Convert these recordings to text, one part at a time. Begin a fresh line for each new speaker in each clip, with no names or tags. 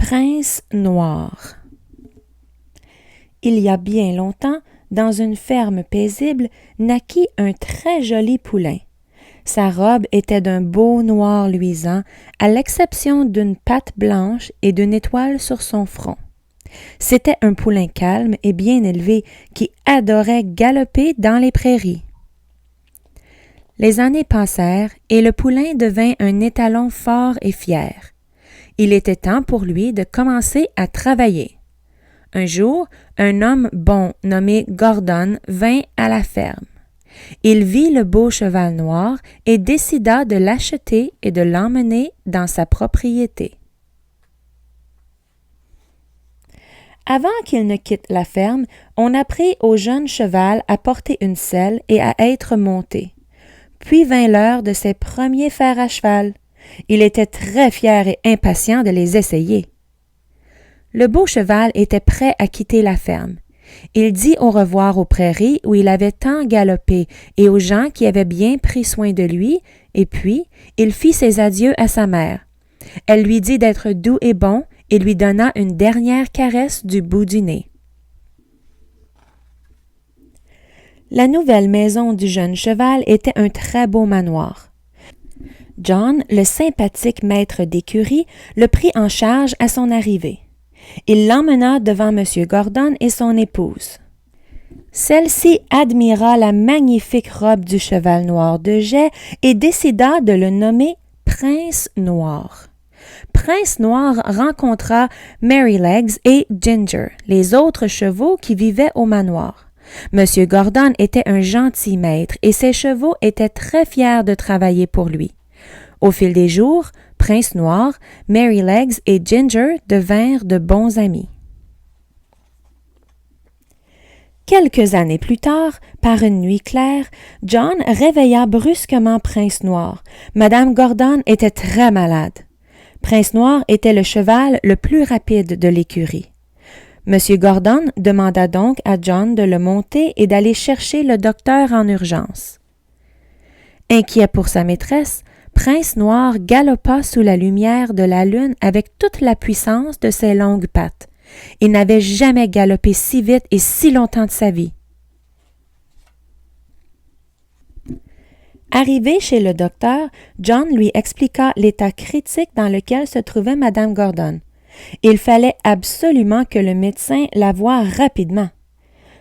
Prince Noir. Il y a bien longtemps, dans une ferme paisible, naquit un très joli poulain. Sa robe était d'un beau noir luisant, à l'exception d'une patte blanche et d'une étoile sur son front. C'était un poulain calme et bien élevé qui adorait galoper dans les prairies. Les années passèrent et le poulain devint un étalon fort et fier. Il était temps pour lui de commencer à travailler. Un jour, un homme bon nommé Gordon vint à la ferme. Il vit le beau cheval noir et décida de l'acheter et de l'emmener dans sa propriété. Avant qu'il ne quitte la ferme, on apprit au jeune cheval à porter une selle et à être monté. Puis vint l'heure de ses premiers fers à cheval. Il était très fier et impatient de les essayer. Le beau cheval était prêt à quitter la ferme. Il dit au revoir aux prairies où il avait tant galopé et aux gens qui avaient bien pris soin de lui, et puis il fit ses adieux à sa mère. Elle lui dit d'être doux et bon et lui donna une dernière caresse du bout du nez. La nouvelle maison du jeune cheval était un très beau manoir. John, le sympathique maître d'écurie, le prit en charge à son arrivée. Il l'emmena devant M. Gordon et son épouse. Celle-ci admira la magnifique robe du cheval noir de jais et décida de le nommer Prince Noir. Prince Noir rencontra Merrylegs et Ginger, les autres chevaux qui vivaient au manoir. M. Gordon était un gentil maître et ses chevaux étaient très fiers de travailler pour lui. Au fil des jours, Prince Noir, Merrylegs et Ginger devinrent de bons amis. Quelques années plus tard, par une nuit claire, John réveilla brusquement Prince Noir. Madame Gordon était très malade. Prince Noir était le cheval le plus rapide de l'écurie. M. Gordon demanda donc à John de le monter et d'aller chercher le docteur en urgence. Inquiet pour sa maîtresse, Prince Noir galopa sous la lumière de la lune avec toute la puissance de ses longues pattes. Il n'avait jamais galopé si vite et si longtemps de sa vie. Arrivé chez le docteur, John lui expliqua l'état critique dans lequel se trouvait Madame Gordon. Il fallait absolument que le médecin la voie rapidement.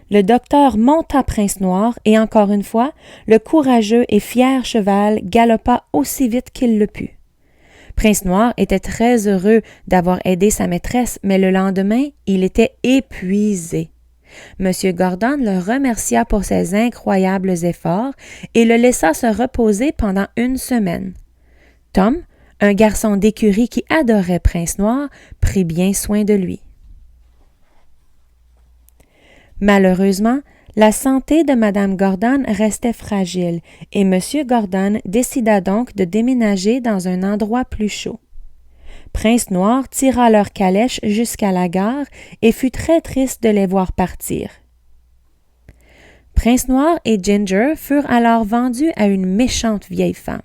Le docteur monta Prince Noir et encore une fois, le courageux et fier cheval galopa aussi vite qu'il le put. Prince Noir était très heureux d'avoir aidé sa maîtresse, mais le lendemain, il était épuisé. M. Gordon le remercia pour ses incroyables efforts et le laissa se reposer pendant une semaine. Tom, un garçon d'écurie qui adorait Prince Noir, prit bien soin de lui. Malheureusement, la santé de Madame Gordon restait fragile et M. Gordon décida donc de déménager dans un endroit plus chaud. Prince Noir tira leur calèche jusqu'à la gare et fut très triste de les voir partir. Prince Noir et Ginger furent alors vendus à une méchante vieille femme.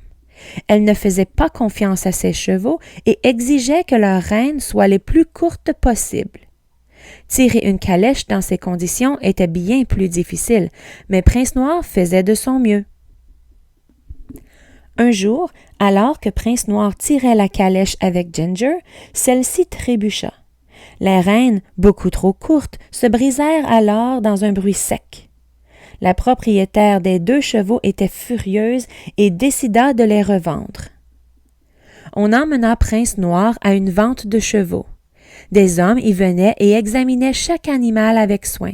Elle ne faisait pas confiance à ses chevaux et exigeait que leurs rênes soient les plus courtes possibles. Tirer une calèche dans ces conditions était bien plus difficile, mais Prince Noir faisait de son mieux. Un jour, alors que Prince Noir tirait la calèche avec Ginger, celle-ci trébucha. Les rênes, beaucoup trop courtes, se brisèrent alors dans un bruit sec. La propriétaire des 2 chevaux était furieuse et décida de les revendre. On emmena Prince Noir à une vente de chevaux. Des hommes y venaient et examinaient chaque animal avec soin.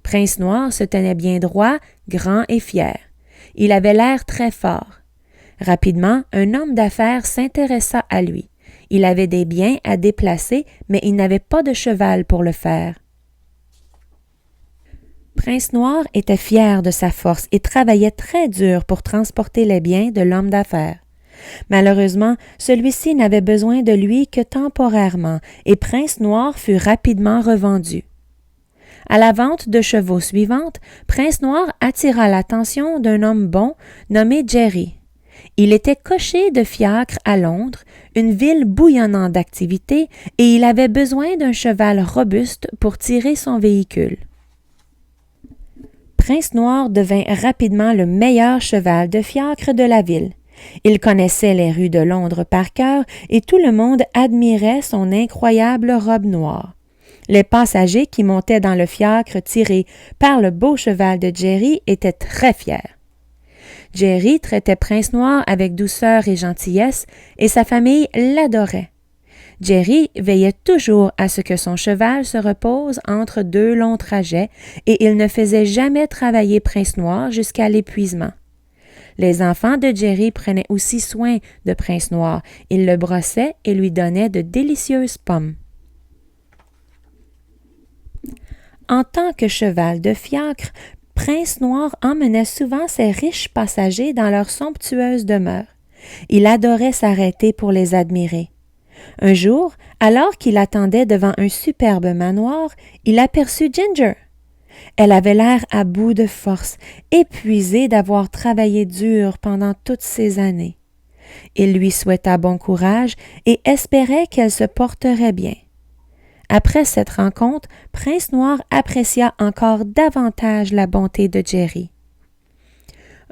Prince Noir se tenait bien droit, grand et fier. Il avait l'air très fort. Rapidement, un homme d'affaires s'intéressa à lui. Il avait des biens à déplacer, mais il n'avait pas de cheval pour le faire. Prince Noir était fier de sa force et travaillait très dur pour transporter les biens de l'homme d'affaires. Malheureusement, celui-ci n'avait besoin de lui que temporairement, et Prince Noir fut rapidement revendu. À la vente de chevaux suivante, Prince Noir attira l'attention d'un homme bon nommé Jerry. Il était cocher de fiacre à Londres, une ville bouillonnante d'activité, et il avait besoin d'un cheval robuste pour tirer son véhicule. Prince Noir devint rapidement le meilleur cheval de fiacre de la ville. Il connaissait les rues de Londres par cœur et tout le monde admirait son incroyable robe noire. Les passagers qui montaient dans le fiacre tiré par le beau cheval de Jerry étaient très fiers. Jerry traitait Prince Noir avec douceur et gentillesse et sa famille l'adorait. Jerry veillait toujours à ce que son cheval se repose entre deux longs trajets et il ne faisait jamais travailler Prince Noir jusqu'à l'épuisement. Les enfants de Jerry prenaient aussi soin de Prince Noir. Ils le brossaient et lui donnaient de délicieuses pommes. En tant que cheval de fiacre, Prince Noir emmenait souvent ses riches passagers dans leur somptueuse demeure. Il adorait s'arrêter pour les admirer. Un jour, alors qu'il attendait devant un superbe manoir, il aperçut Ginger. Elle avait l'air à bout de force, épuisée d'avoir travaillé dur pendant toutes ces années. Il lui souhaita bon courage et espérait qu'elle se porterait bien. Après cette rencontre, Prince Noir apprécia encore davantage la bonté de Jerry.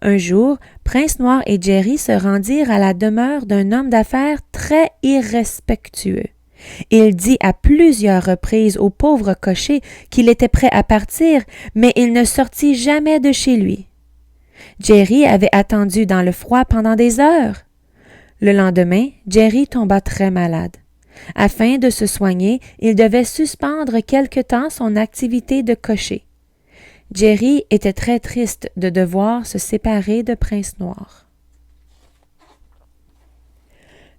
Un jour, Prince Noir et Jerry se rendirent à la demeure d'un homme d'affaires très irrespectueux. Il dit à plusieurs reprises au pauvre cocher qu'il était prêt à partir, mais il ne sortit jamais de chez lui. Jerry avait attendu dans le froid pendant des heures. Le lendemain, Jerry tomba très malade. Afin de se soigner, il devait suspendre quelque temps son activité de cocher. Jerry était très triste de devoir se séparer de Prince Noir.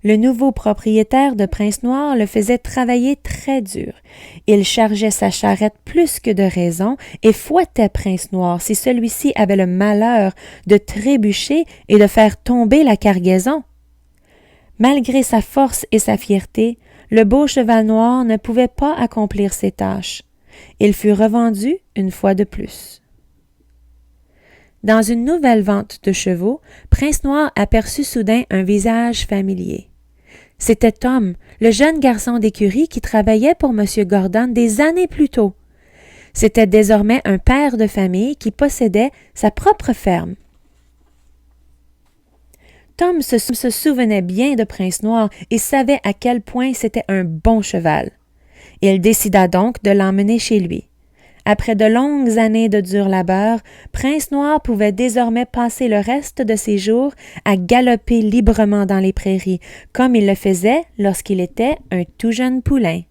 Le nouveau propriétaire de Prince Noir le faisait travailler très dur. Il chargeait sa charrette plus que de raison et fouettait Prince Noir si celui-ci avait le malheur de trébucher et de faire tomber la cargaison. Malgré sa force et sa fierté, le beau cheval noir ne pouvait pas accomplir ses tâches. Il fut revendu une fois de plus. Dans une nouvelle vente de chevaux, Prince Noir aperçut soudain un visage familier. C'était Tom, le jeune garçon d'écurie qui travaillait pour M. Gordon des années plus tôt. C'était désormais un père de famille qui possédait sa propre ferme. Tom se souvenait bien de Prince Noir et savait à quel point c'était un bon cheval. Il décida donc de l'emmener chez lui. Après de longues années de dur labeur, Prince Noir pouvait désormais passer le reste de ses jours à galoper librement dans les prairies, comme il le faisait lorsqu'il était un tout jeune poulain.